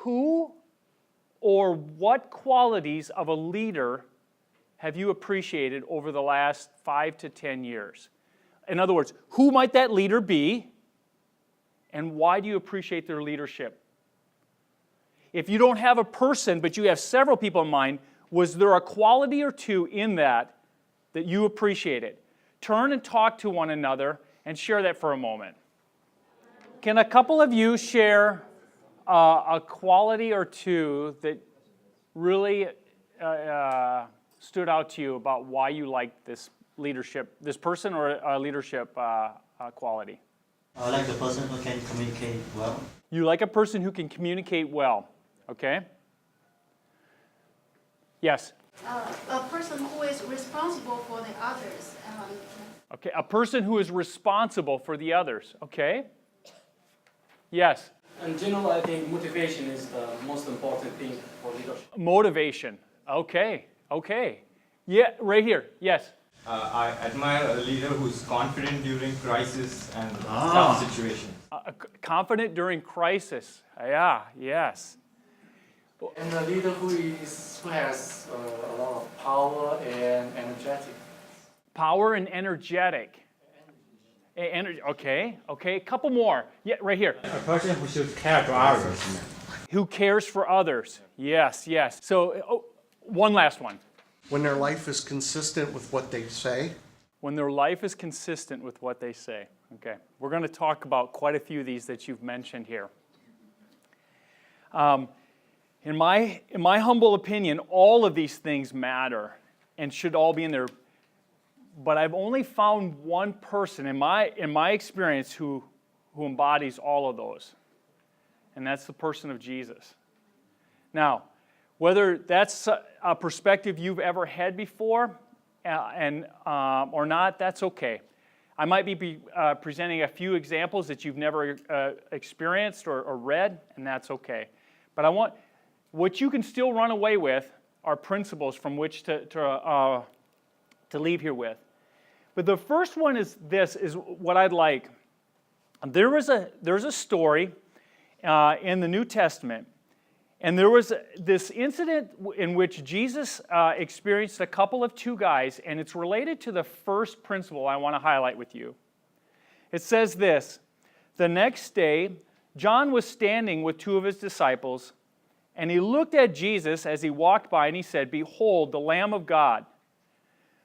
who or what qualities of a leader have you appreciated over the last 5 to 10 years? In other words, who might that leader be, and why do you appreciate their leadership? If you don't have a person, but you have several people in mind, was there a quality or two in that you appreciated? Turn and talk to one another and share that for a moment. Can a couple of you share a quality or two that really stood out to you about why you liked this leadership, this person or leadership quality? I like the person who can communicate well. You like a person who can communicate well, okay? Yes? A person who is responsible for the others. Okay, a person who is responsible for the others, okay? Yes? In general, I think motivation is the most important thing for leadership. Motivation, okay. Yeah, right here, yes? I admire a leader who's confident during crisis and tough situations. Confident during crisis, yeah, yes. And a leader who has a lot of power and energetic. Power and energetic. Okay, a couple more. Yeah, right here. A person who should care to others. Who cares for others. Yes. So, one last one. When their life is consistent with what they say. When their life is consistent with what they say. Okay, we're going to talk about quite a few of these that you've mentioned here. In my humble opinion, all of these things matter and should all be in there. But I've only found one person in my experience who embodies all of those, and that's the person of Jesus. Now, whether that's a perspective you've ever had before or not, that's okay. I might be presenting a few examples that you've never experienced or read, and that's okay. But what you can still run away with are principles from which to leave here with. But the first one is what I'd like. There's a story in the New Testament, and there was this incident in which Jesus experienced a couple of two guys, and it's related to the first principle I want to highlight with you. It says this: the next day, John was standing with two of his disciples, and he looked at Jesus as he walked by, and he said, "Behold, the Lamb of God."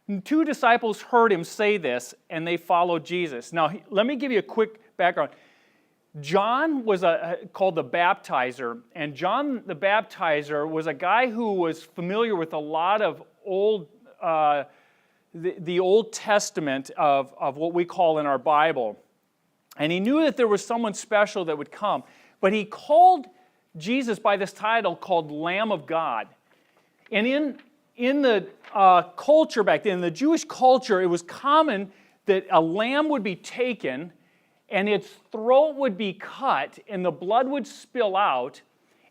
And two disciples heard him say this, and they followed Jesus. Now, let me give you a quick background. John was called the baptizer, and John the baptizer was a guy who was familiar with a lot of the Old Testament of what we call in our Bible. And he knew that there was someone special that would come. But he called Jesus by this title called Lamb of God. And in the culture back then, in the Jewish culture, it was common that a lamb would be taken and its throat would be cut and the blood would spill out,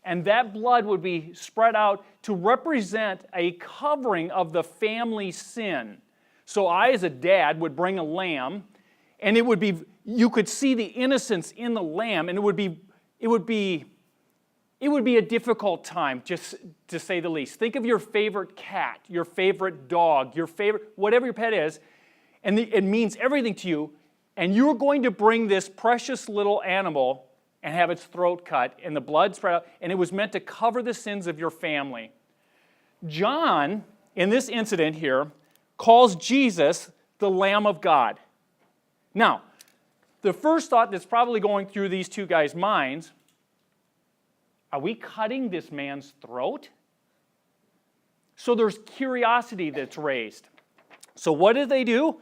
and that blood would be spread out to represent a covering of the family sin. So I, as a dad, would bring a lamb, and you could see the innocence in the lamb, and it would be a difficult time, just to say the least. Think of your favorite cat, your favorite dog, whatever your pet is, and it means everything to you, and you're going to bring this precious little animal and have its throat cut and the blood spread out, and it was meant to cover the sins of your family. John, in this incident here, calls Jesus the Lamb of God. Now, the first thought that's probably going through these two guys' minds: are we cutting this man's throat? So there's curiosity that's raised. So what do?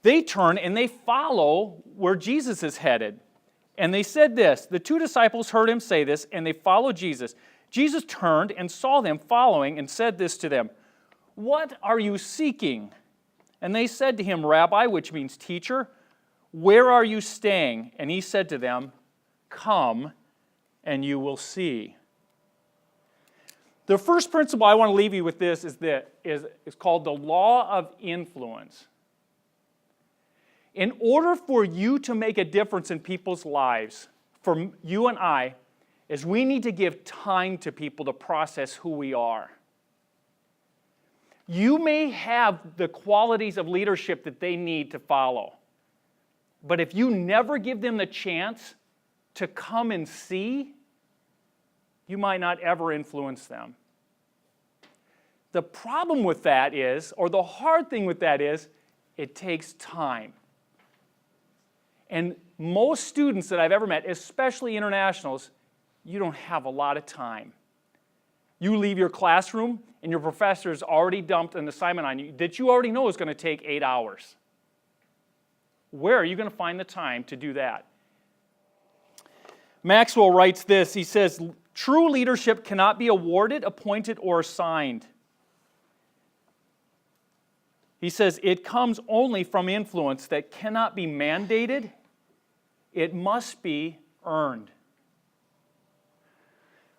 They turn and they follow where Jesus is headed. And they said this: the two disciples heard him say this, and they followed Jesus. Jesus turned and saw them following and said this to them: "What are you seeking?" And they said to him, "Rabbi," which means teacher, "where are you staying?" And he said to them, "Come and you will see." The first principle I want to leave you with this is called the law of influence. In order for you to make a difference in people's lives, for you and I, is we need to give time to people to process who we are. You may have the qualities of leadership that they need to follow, but if you never give them the chance to come and see, you might not ever influence them. The problem with that is, or the hard thing with that is, it takes time. And most students that I've ever met, especially internationals, you don't have a lot of time. You leave your classroom and your professor's already dumped an assignment on you that you already know is going to take 8 hours. Where are you going to find the time to do that? Maxwell writes this. He says, true leadership cannot be awarded, appointed, or assigned. He says, it comes only from influence that cannot be mandated. It must be earned.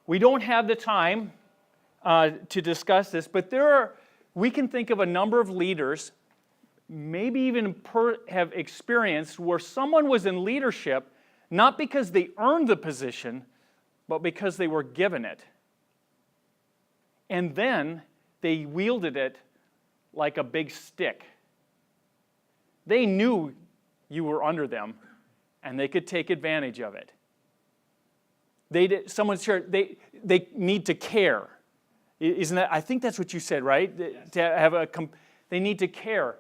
We don't have the time to discuss this, but we can think of a number of leaders, maybe even have experienced where someone was in leadership not because they earned the position, but because they were given it. And then they wielded it like a big stick. They knew you were under them, and they could take advantage of it. Someone shared, they need to care. Isn't that? I think that's what you said, right? Yes. To have they need to care.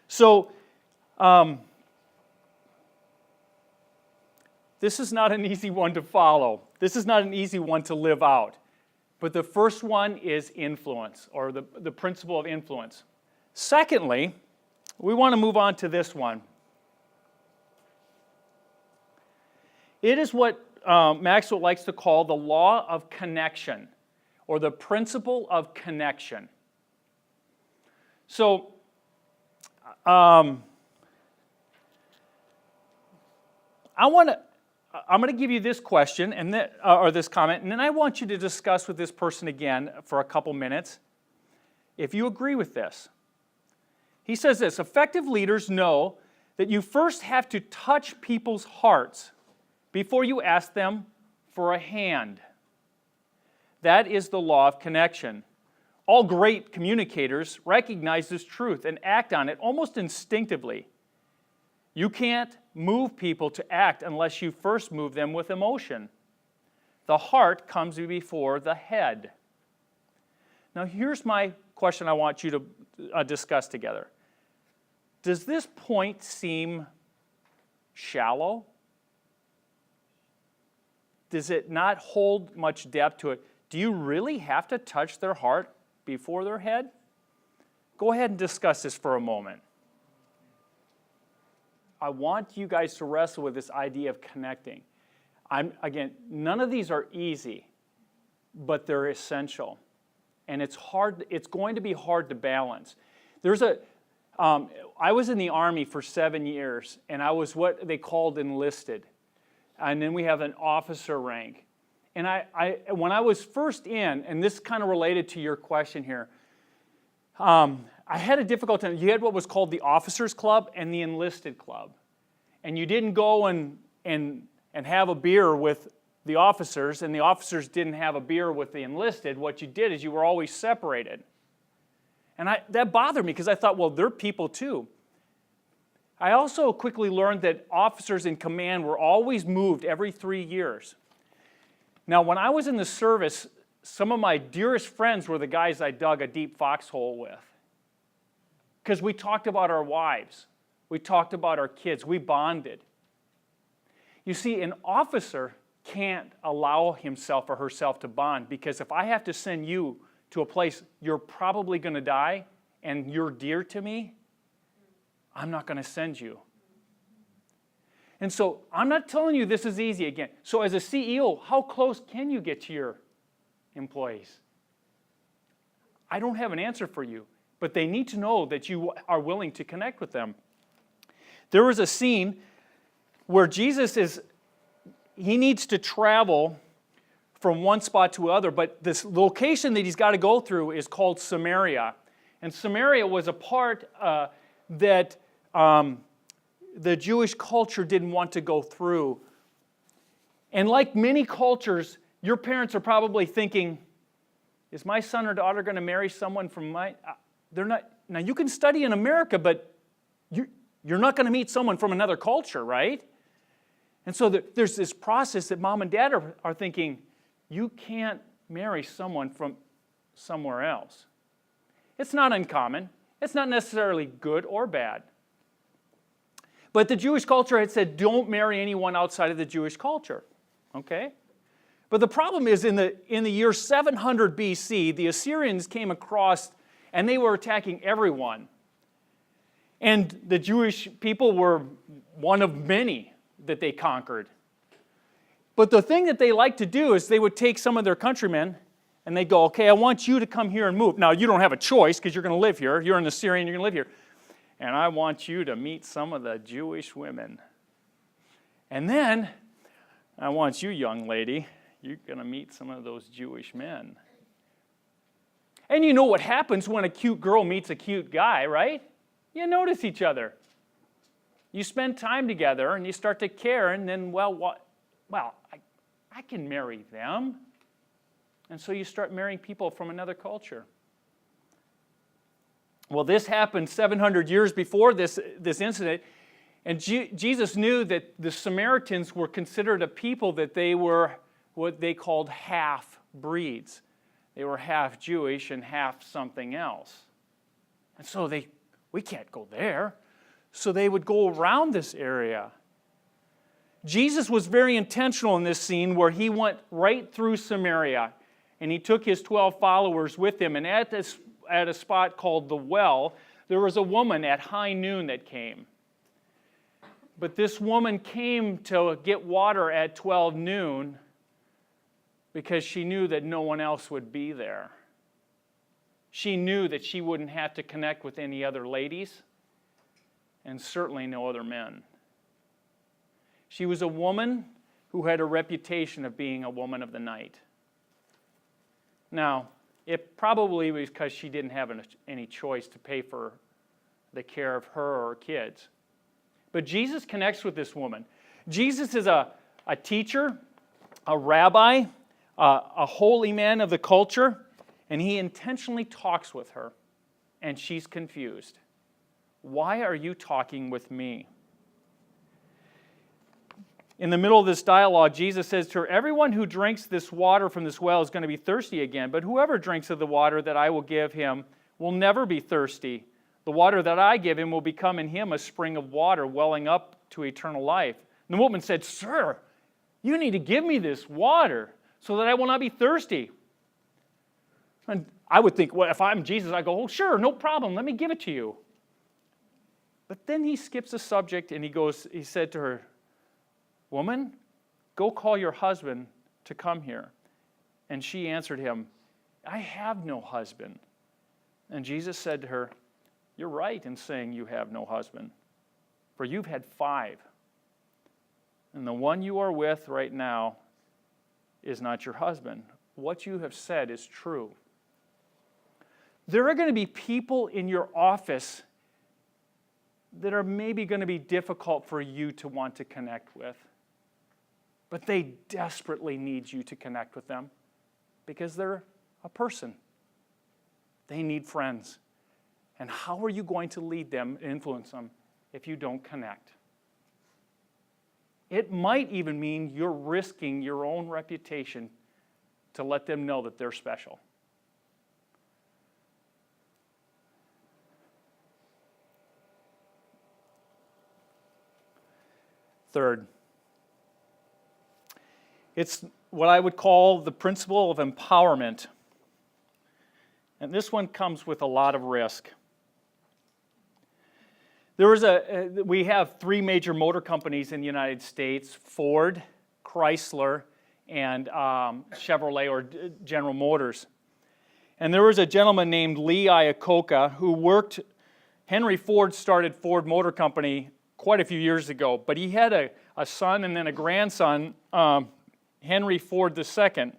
So, this is not an easy one to follow. This is not an easy one to live out. But the first one is influence, or the principle of influence. Secondly, we want to move on to this one. It is what Maxwell likes to call the law of connection, or the principle of connection. So, I'm going to give you this question or this comment, and then I want you to discuss with this person again for a couple minutes if you agree with this. He says this: effective leaders know that you first have to touch people's hearts before you ask them for a hand. That is the law of connection. All great communicators recognize this truth and act on it almost instinctively. You can't move people to act unless you first move them with emotion. The heart comes before the head. Now, here's my question I want you to discuss together. Does this point seem shallow? Does it not hold much depth to it? Do you really have to touch their heart before their head? Go ahead and discuss this for a moment. I want you guys to wrestle with this idea of connecting. Again, none of these are easy, but they're essential. And it's hard. It's going to be hard to balance. I was in the Army for 7 years, and I was what they called enlisted. And then we have an officer rank. And when I was first in, and this kind of related to your question here, I had a difficult time. You had what was called the officers club and the enlisted club. And you didn't go and have a beer with the officers, and the officers didn't have a beer with the enlisted. What you did is you were always separated. And that bothered me because I thought, well, they're people too. I also quickly learned that officers in command were always moved every 3 years. Now, when I was in the service, some of my dearest friends were the guys I dug a deep foxhole with. Because we talked about our wives. We talked about our kids. We bonded. You see, an officer can't allow himself or herself to bond, because if I have to send you to a place you're probably going to die and you're dear to me, I'm not going to send you. And so I'm not telling you this is easy again. So as a CEO, how close can you get to your employees? I don't have an answer for you, but they need to know that you are willing to connect with them. There was a scene where Jesus he needs to travel from one spot to another, but this location that he's got to go through is called Samaria. And Samaria was a part that the Jewish culture didn't want to go through. And like many cultures, your parents are probably thinking, is my son or daughter going to marry someone from my... they're not... Now, you can study in America, but you're not going to meet someone from another culture, right? And so there's this process that mom and dad are thinking, you can't marry someone from somewhere else. It's not uncommon. It's not necessarily good or bad. But the Jewish culture had said, don't marry anyone outside of the Jewish culture. Okay? But the problem is in the year 700 BC, the Assyrians came across and they were attacking everyone. And the Jewish people were one of many that they conquered. But the thing that they liked to do is they would take some of their countrymen and they'd go, okay, I want you to come here and move. Now, you don't have a choice because you're going to live here. You're an Assyrian, you're going to live here. And I want you to meet some of the Jewish women. And then, I want you, young lady, you're going to meet some of those Jewish men. And you know what happens when a cute girl meets a cute guy, right? You notice each other. You spend time together and you start to care, and then, I can marry them. And so you start marrying people from another culture. Well, this happened 700 years before this incident, and Jesus knew that the Samaritans were considered a people that they were what they called half-breeds. They were half Jewish and half something else. And so we can't go there. So they would go around this area. Jesus was very intentional in this scene where he went right through Samaria, and he took his 12 followers with him, and at a spot called the Well, there was a woman at high noon that came. But this woman came to get water at 12 noon because she knew that no one else would be there. She knew that she wouldn't have to connect with any other ladies, and certainly no other men. She was a woman who had a reputation of being a woman of the night. Now, it probably was because she didn't have any choice to pay for the care of her or her kids. But Jesus connects with this woman. Jesus is a teacher, a rabbi, a holy man of the culture, and he intentionally talks with her, and she's confused. Why are you talking with me? In the middle of this dialogue, Jesus says to her, everyone who drinks this water from this well is going to be thirsty again, but whoever drinks of the water that I will give him will never be thirsty. The water that I give him will become in him a spring of water welling up to eternal life. And the woman said, Sir, you need to give me this water so that I will not be thirsty. And I would think, well, if I'm Jesus, I'd go, oh, sure, no problem, let me give it to you. But then he skips the subject and he said to her, Woman, go call your husband to come here. And she answered him, I have no husband. And Jesus said to her, You're right in saying you have no husband, for you've had 5. And the one you are with right now is not your husband. What you have said is true. There are going to be people in your office that are maybe going to be difficult for you to want to connect with. But they desperately need you to connect with them because they're a person. They need friends. And how are you going to lead them, influence them, if you don't connect? It might even mean you're risking your own reputation to let them know that they're special. Third, it's what I would call the principle of empowerment. And this one comes with a lot of risk. We have 3 major motor companies in the United States, Ford, Chrysler, and Chevrolet or General Motors. And there was a gentleman named Lee Iacocca who worked, Henry Ford started Ford Motor Company quite a few years ago, but he had a son and then a grandson, Henry Ford II.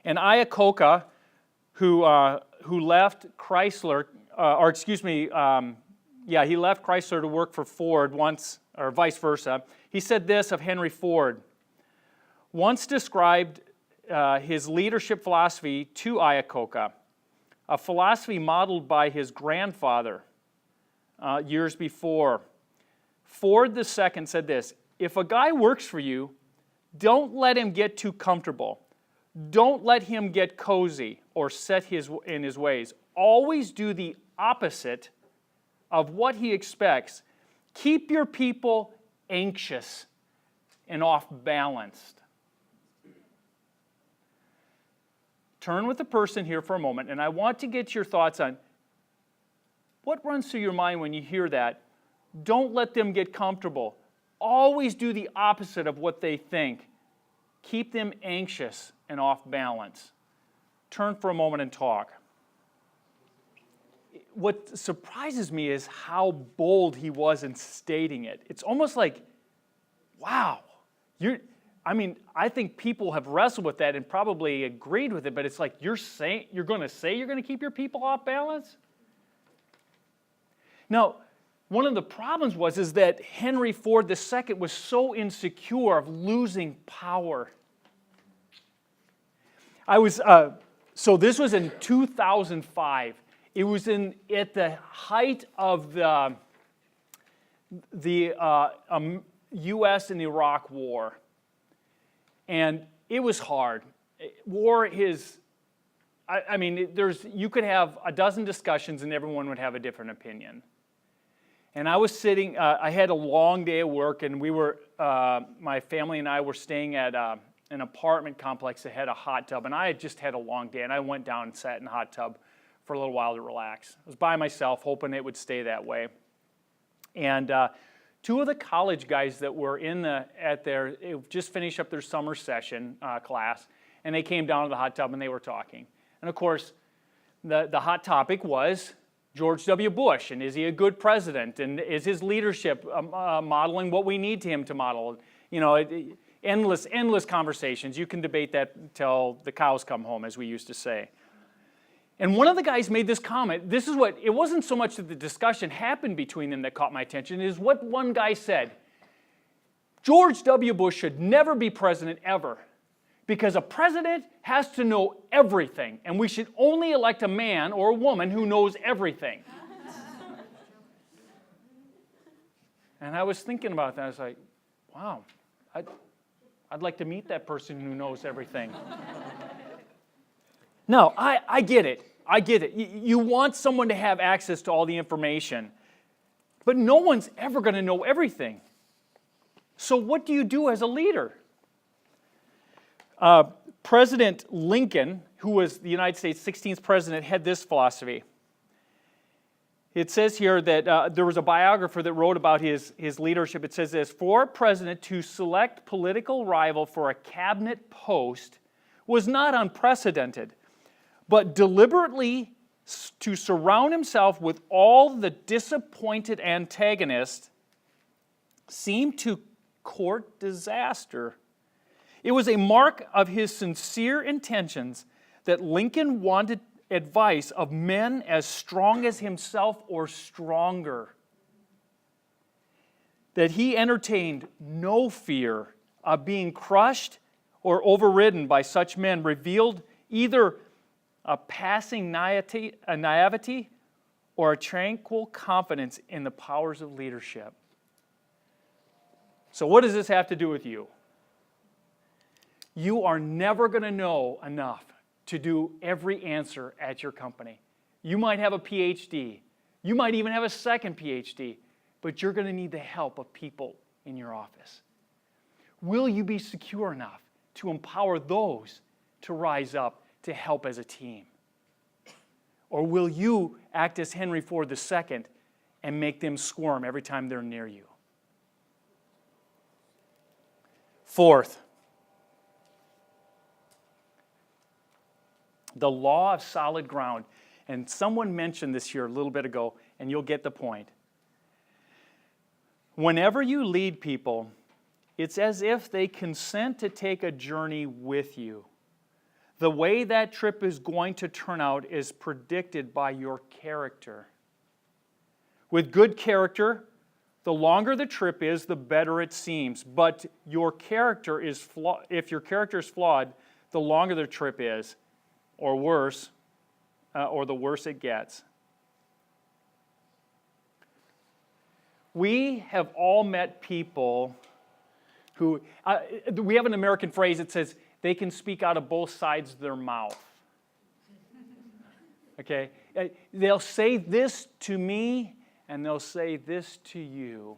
And Iacocca, who left Chrysler, he left Chrysler to work for Ford once, or vice versa. He said this of Henry Ford, once described his leadership philosophy to Iacocca, a philosophy modeled by his grandfather years before. Ford II said this: "If a guy works for you, don't let him get too comfortable. Don't let him get cozy or set in his ways. Always do the opposite of what he expects. Keep your people anxious and off-balanced." Turn with the person here for a moment, and I want to get your thoughts on what runs through your mind when you hear that. Don't let them get comfortable. Always do the opposite of what they think. Keep them anxious and off balance. Turn for a moment and talk. What surprises me is how bold he was in stating it. It's almost like, wow, I think people have wrestled with that and probably agreed with it, but it's like you're going to keep your people off balance? Now, one of the problems is that Henry Ford II was so insecure of losing power. So this was in 2005. It was at the height of the U.S. and Iraq War. And it was hard. War is, you could have a dozen discussions and everyone would have a different opinion. And I was sitting, I had a long day of work, and my family and I were staying at an apartment complex that had a hot tub, and I had just had a long day, and I went down and sat in the hot tub for a little while to relax. I was by myself, hoping it would stay that way. And two of the college guys that were just finished up their summer session class, and they came down to the hot tub and they were talking. And of course, the hot topic was George W. Bush, and is he a good president, and is his leadership modeling what we need him to model? Endless conversations. You can debate that until the cows come home, as we used to say. And one of the guys made this comment. It wasn't so much that the discussion happened between them that caught my attention, it is what one guy said. George W. Bush should never be president ever, because a president has to know everything, and we should only elect a man or a woman who knows everything. And I was thinking about that. I was like, wow, I'd like to meet that person who knows everything. No, I get it. I get it. You want someone to have access to all the information, but no one's ever going to know everything. So what do you do as a leader? President Lincoln, who was the United States' 16th president, had this philosophy. It says here that there was a biographer that wrote about his leadership. It says this: for a president to select political rival for a cabinet post was not unprecedented, but deliberately to surround himself with all the disappointed antagonists seemed to court disaster. It was a mark of his sincere intentions that Lincoln wanted advice of men as strong as himself or stronger. That he entertained no fear of being crushed or overridden by such men revealed either a passing naivety or a tranquil confidence in the powers of leadership. So what does this have to do with you? You are never going to know enough to do every answer at your company. You might have a PhD. You might even have a second PhD, but you're going to need the help of people in your office. Will you be secure enough to empower those to rise up to help as a team? Or will you act as Henry Ford II and make them squirm every time they're near you? Fourth, the law of solid ground. And someone mentioned this here a little bit ago, and you'll get the point. Whenever you lead people, it's as if they consent to take a journey with you. The way that trip is going to turn out is predicted by your character. With good character, The longer the trip is, the better it seems. But your character is if your character is flawed, the longer the trip is, or worse, or the worse it gets. We have all met people who, we have an American phrase that says, they can speak out of both sides of their mouth. Okay? They'll say this to me, and they'll say this to you.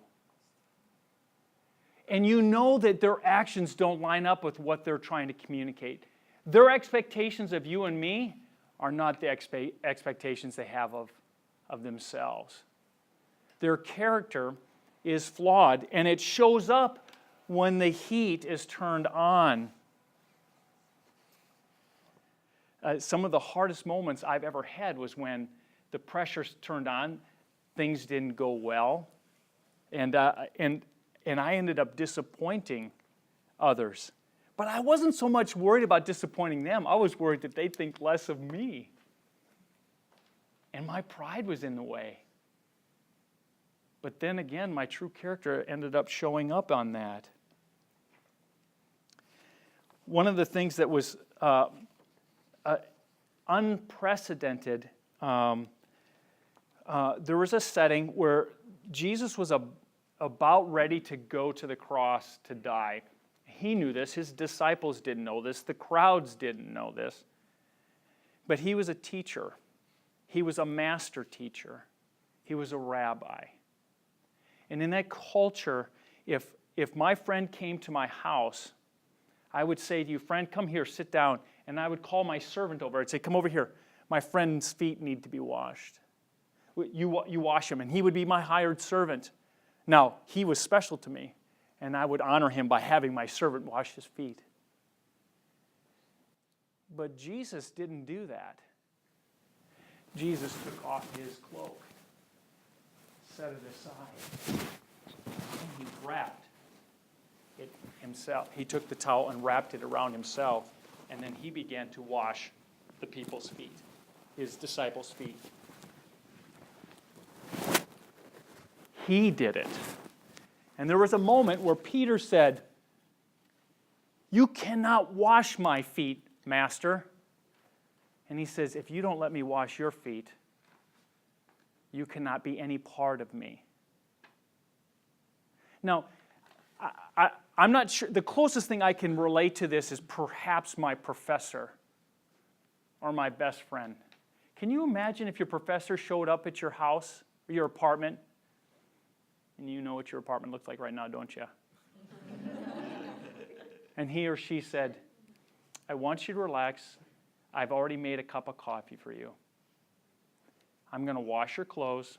And you know that their actions don't line up with what they're trying to communicate. Their expectations of you and me are not the expectations they have of themselves. Their character is flawed, and it shows up when the heat is turned on. Some of the hardest moments I've ever had was when the pressure's turned on, things didn't go well, and I ended up disappointing others. But I wasn't so much worried about disappointing them. I was worried that they'd think less of me. And my pride was in the way. But then again, my true character ended up showing up on that. One of the things that was unprecedented, there was a setting where Jesus was about ready to go to the cross to die. He knew this. His disciples didn't know this. The crowds didn't know this. But he was a teacher. He was a master teacher. He was a rabbi. And in that culture, if my friend came to my house, I would say to you, friend, come here, sit down. And I would call my servant over. I'd say, come over here. My friend's feet need to be washed. You wash them. And he would be my hired servant. Now, he was special to me. And I would honor him by having my servant wash his feet. But Jesus didn't do that. Jesus took off his cloak, set it aside, and he wrapped it himself. He took the towel and wrapped it around himself, and then he began to wash the people's feet, his disciples' feet. He did it. And there was a moment where Peter said, "You cannot wash my feet, Master." And he says, "If you don't let me wash your feet, you cannot be any part of me." Now, I'm not sure. The closest thing I can relate to this is perhaps my professor or my best friend. Can you imagine if your professor showed up at your house or your apartment? And you know what your apartment looks like right now, don't you? And he or she said, "I want you to relax. I've already made a cup of coffee for you. I'm going to wash your clothes.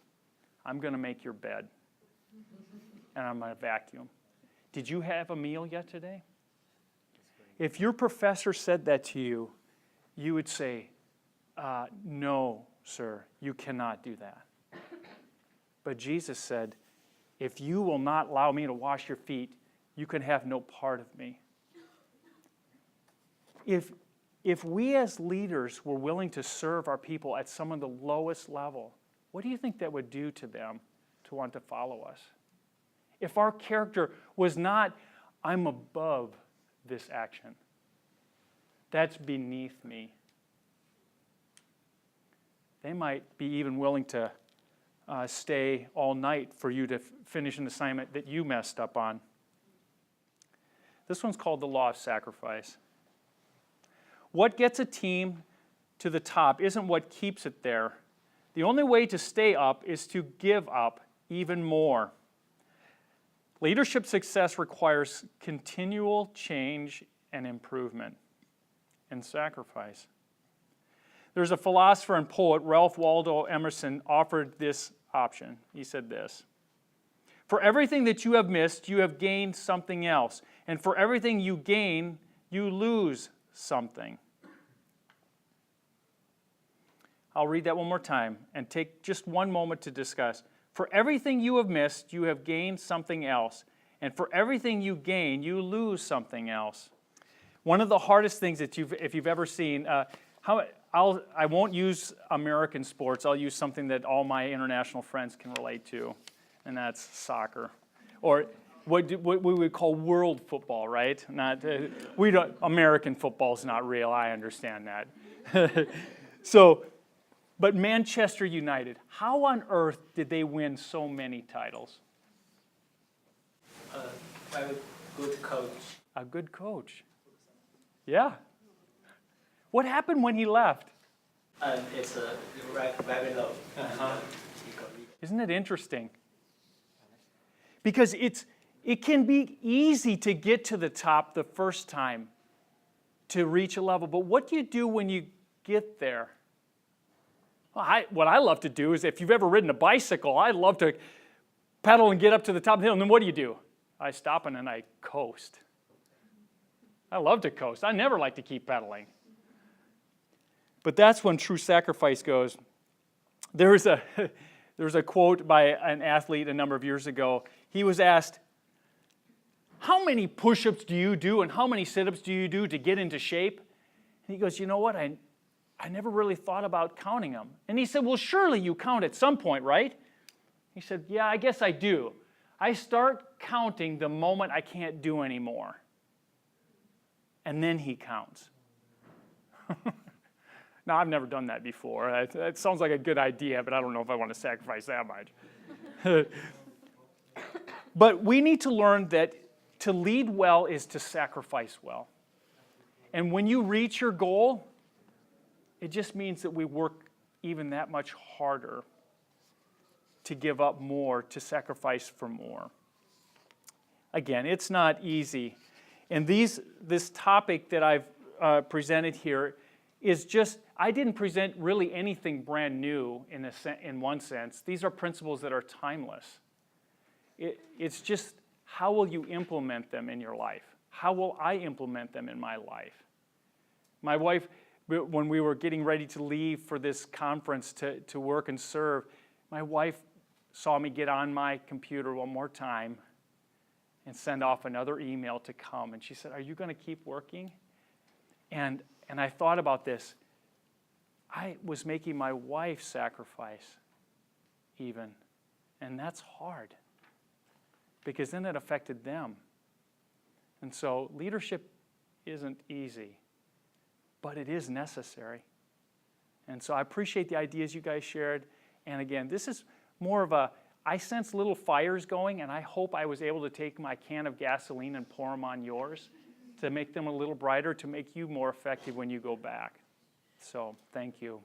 I'm going to make your bed. And I'm going to vacuum. Did you have a meal yet today?" If your professor said that to you, you would say, "No, sir, you cannot do that." But Jesus said, "If you will not allow me to wash your feet, you can have no part of me." If we as leaders were willing to serve our people at some of the lowest level, what do you think that would do to them to want to follow us? If our character was not, "I'm above this action. That's beneath me," they might be even willing to stay all night for you to finish an assignment that you messed up on. This one's called the law of sacrifice. What gets a team to the top isn't what keeps it there. The only way to stay up is to give up even more. Leadership success requires continual change and improvement and sacrifice. There's a philosopher and poet, Ralph Waldo Emerson, offered this option. He said this: "For everything that you have missed, you have gained something else. And for everything you gain, you lose something." I'll read that one more time and take just one moment to discuss. For everything you have missed, you have gained something else. And for everything you gain, you lose something else. One of the hardest things that if you've ever seen, I won't use American sports. I'll use something that all my international friends can relate to. and that's soccer. Or what we would call world football, right? Not we don't. American football's not real. I understand that. So, but Manchester United, how on earth did they win so many titles? Very good coach. A good coach. Yeah. What happened when he left? And it's very low. Isn't it interesting? Because it can be easy to get to the top the first time, to reach a level. But what do you do when you get there? Well, what I love to do is, if you've ever ridden a bicycle, I love to pedal and get up to the top of the hill. And then what do? I stop and then I coast. I love to coast. I never like to keep pedaling. But that's when true sacrifice goes. There was a quote by an athlete a number of years ago. He was asked, how many push-ups do you do and how many sit-ups do you do to get into shape? And he goes, you know what, I never really thought about counting them. And he said, well, surely you count at some point, right? He said, yeah, I guess I do. I start counting the moment I can't do anymore. And then he counts. Now, I've never done that before. It sounds like a good idea, but I don't know if I want to sacrifice that much. But we need to learn that to lead well is to sacrifice well. And when you reach your goal, it just means that we work even that much harder to give up more, to sacrifice for more. Again, it's not easy. And this topic that I've presented here is just, I didn't present really anything brand new in one sense. These are principles that are timeless. It's just, how will you implement them in your life? How will I implement them in my life? My wife, when we were getting ready to leave for this conference to work and serve, my wife saw me get on my computer one more time and send off another email to come. And she said, are you going to keep working? And I thought about this. I was making my wife sacrifice even. And that's hard, because then it affected them. And so leadership isn't easy, but it is necessary. And so I appreciate the ideas you guys shared. And again, this is more of I sense little fires going, and I hope I was able to take my can of gasoline and pour them on yours to make them a little brighter, to make you more effective when you go back. So, thank you.